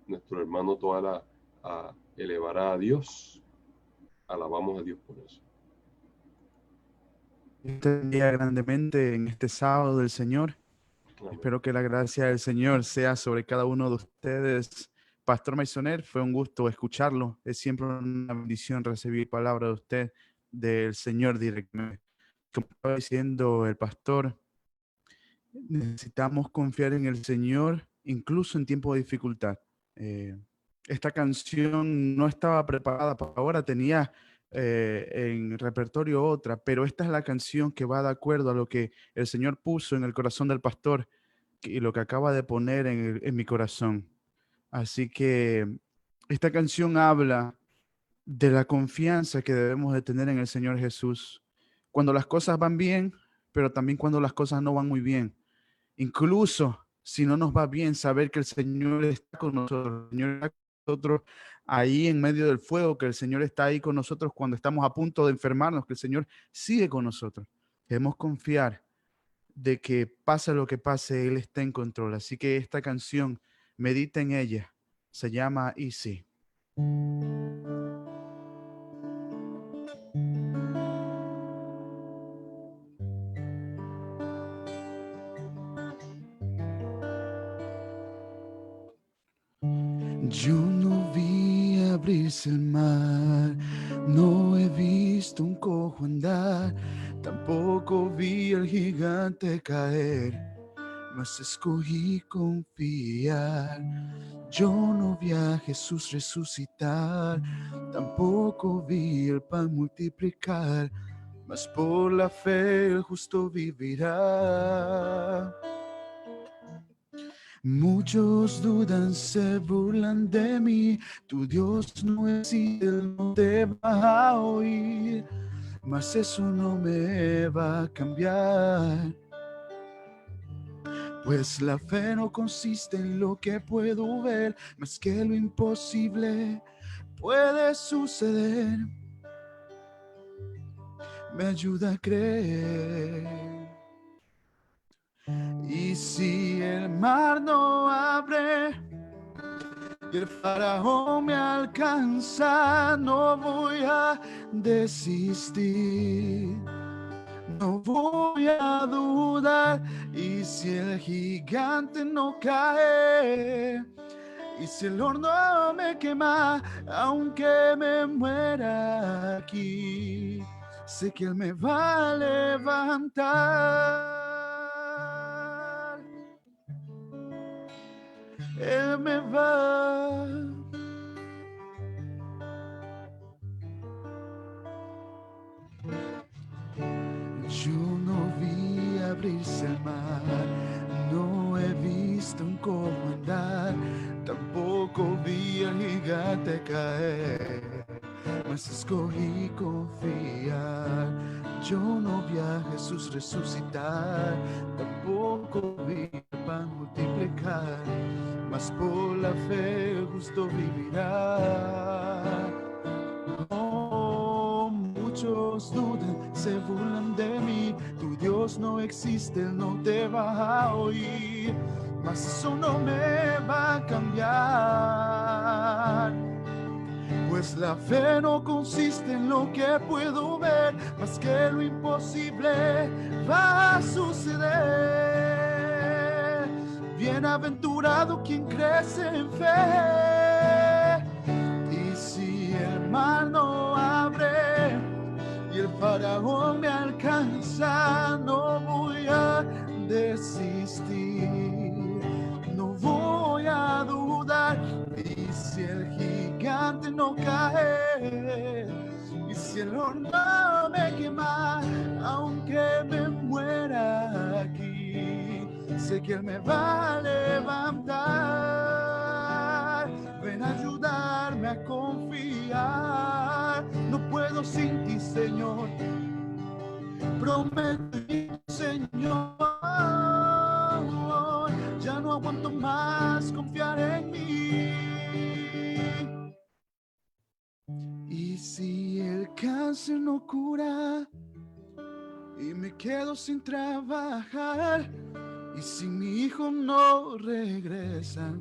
nuestro hermano Toala elevará a Dios, alabamos a Dios por eso. Este día grandemente en este sábado del Señor. Amén. Espero que la gracia del Señor sea sobre cada uno de ustedes. Pastor Maisonet, fue un gusto escucharlo. Es siempre una bendición recibir palabra de usted, del Señor directamente. Como estaba diciendo el pastor, necesitamos confiar en el Señor, incluso en tiempos de dificultad. Esta canción no estaba preparada para ahora, tenía en repertorio otra, pero esta es la canción que va de acuerdo a lo que el Señor puso en el corazón del pastor y lo que acaba de poner en mi corazón. Así que esta canción habla de la confianza que debemos de tener en el Señor Jesús. Cuando las cosas van bien, pero también cuando las cosas no van muy bien. Incluso si no nos va bien, saber que el Señor está con nosotros, el Señor está nosotros ahí en medio del fuego, que el Señor está ahí con nosotros cuando estamos a punto de enfermarnos, que el Señor sigue con nosotros. Debemos confiar de que pase lo que pase, Él está en control. Así que esta canción, medita en ella, se llama Easy. Yo no vi abrirse el mar, no he visto un cojo andar, tampoco vi al gigante caer, mas escogí confiar. Yo no vi a Jesús resucitar, tampoco vi el pan multiplicar, mas por la fe el justo vivirá. Muchos dudan, se burlan de mí. Tu Dios no existe, Él no te va a oír, mas eso no me va a cambiar. Pues la fe no consiste en lo que puedo ver, más que lo imposible puede suceder. Me ayuda a creer. Y si el mar no abre y el faraón me alcanza, no voy a desistir, no voy a dudar. Y si el gigante no cae, y si el horno me quema, aunque me muera aquí, sé que Él me va a levantar. Él me va. Yo no vi abrirse el mar, no he visto un cojo andar, tampoco vi al gigante caer, mas escogí confiar. Yo no vi a Jesús resucitar, tampoco vi el pan multiplicar, mas por la fe el justo vivirá. Oh, muchos dudan, se burlan de mí. Tu Dios no existe, Él no te va a oír, mas eso no me va a cambiar. Pues la fe no consiste en lo que puedo ver, más que lo imposible va a suceder. Bienaventurado quien crece en fe. Y si el mar no abre y el faraón me alcanza, no voy a desistir, no voy a dudar. Y si el gigante no cae, y si el horno me quema, aunque me muera aquí, sé que Él me va a levantar. Ven a ayudarme a confiar, no puedo sin ti, Señor. Prometí, Señor, ya no aguanto más confiar en mí. Y si el cáncer no cura y me quedo sin trabajar, y si mi hijo no regresa,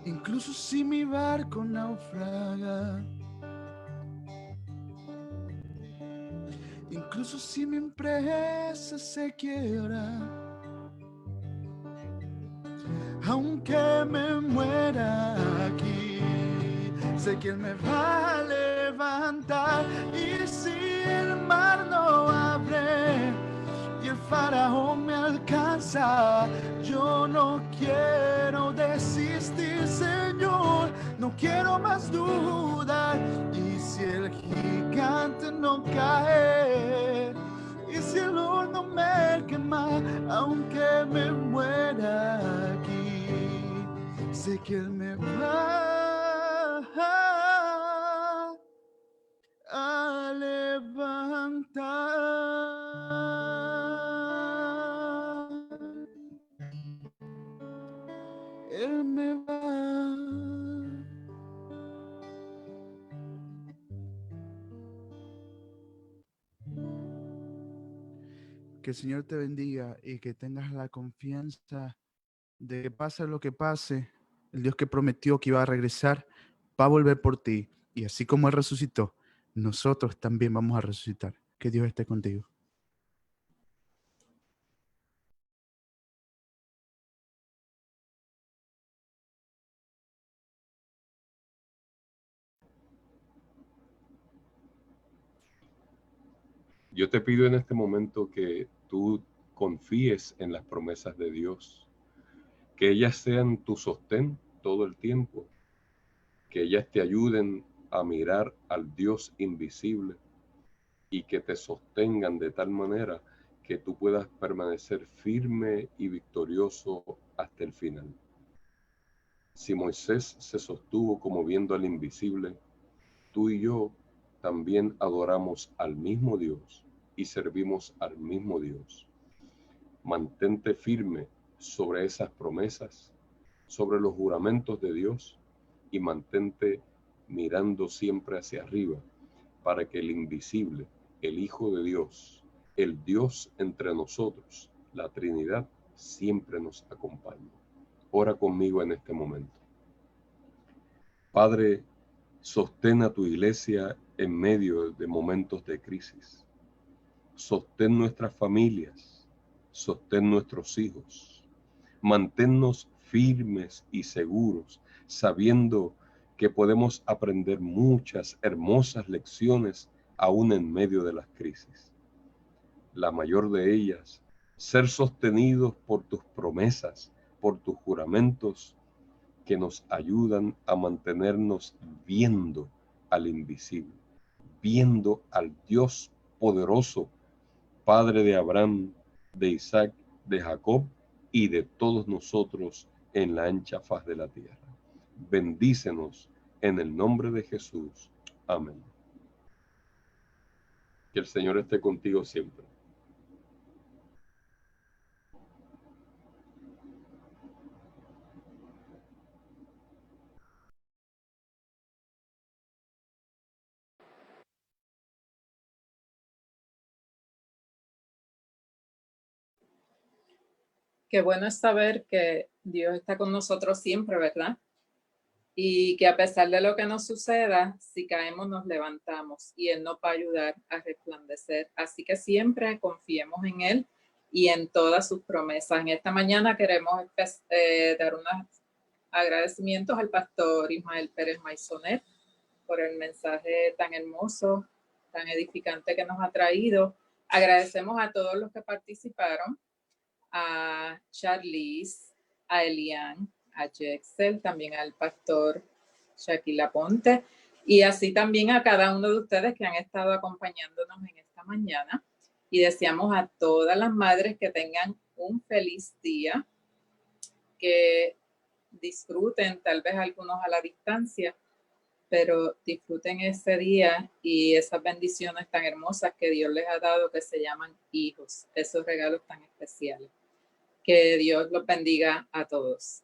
incluso si mi barco naufraga, incluso si mi empresa se quiebra, aunque me muera aquí, sé que Él me va a levantar. Y si el mar no abre y el faraón me alcanza, yo no quiero desistir, Señor, no quiero más dudar. Y si el gigante no cae, y si el horno me quema, aunque me muera aquí, sé que Él me va a levantar. Él Que el Señor te bendiga y que tengas la confianza de que pase lo que pase, el Dios que prometió que iba a regresar, va a volver por ti. Y así como Él resucitó, nosotros también vamos a resucitar. Que Dios esté contigo. Yo te pido en este momento que tú confíes en las promesas de Dios, que ellas sean tu sostén todo el tiempo, que ellas te ayuden a mirar al Dios invisible y que te sostengan de tal manera que tú puedas permanecer firme y victorioso hasta el final. Si Moisés se sostuvo como viendo al invisible, tú y yo también adoramos al mismo Dios y servimos al mismo Dios. Mantente firme sobre esas promesas, sobre los juramentos de Dios, y mantente mirando siempre hacia arriba para que el invisible, el Hijo de Dios, el Dios entre nosotros, la Trinidad, siempre nos acompañe. Ora conmigo en este momento. Padre, sostén a tu iglesia en medio de momentos de crisis. Sostén nuestras familias, sostén nuestros hijos. Manténnos firmes y seguros, sabiendo que podemos aprender muchas hermosas lecciones aún en medio de las crisis. La mayor de ellas, ser sostenidos por tus promesas, por tus juramentos, que nos ayudan a mantenernos viendo al invisible, viendo al Dios poderoso, Padre de Abraham, de Isaac, de Jacob y de todos nosotros en la ancha faz de la tierra. Bendícenos en el nombre de Jesús. Amén. Que el Señor esté contigo siempre. Qué bueno es saber que Dios está con nosotros siempre, ¿verdad? Y que a pesar de lo que nos suceda, si caemos nos levantamos y Él nos va a ayudar a resplandecer. Así que siempre confiemos en Él y en todas sus promesas. En esta mañana queremos dar unos agradecimientos al pastor Ismael Pérez Maisonet por el mensaje tan hermoso, tan edificante que nos ha traído. Agradecemos a todos los que participaron, a Charlize, a Elian, a Jexel, también al pastor Shaquila Ponte, y así también a cada uno de ustedes que han estado acompañándonos en esta mañana. Y deseamos a todas las madres que tengan un feliz día, que disfruten, tal vez algunos a la distancia, pero disfruten ese día y esas bendiciones tan hermosas que Dios les ha dado, que se llaman hijos, esos regalos tan especiales. Que Dios los bendiga a todos.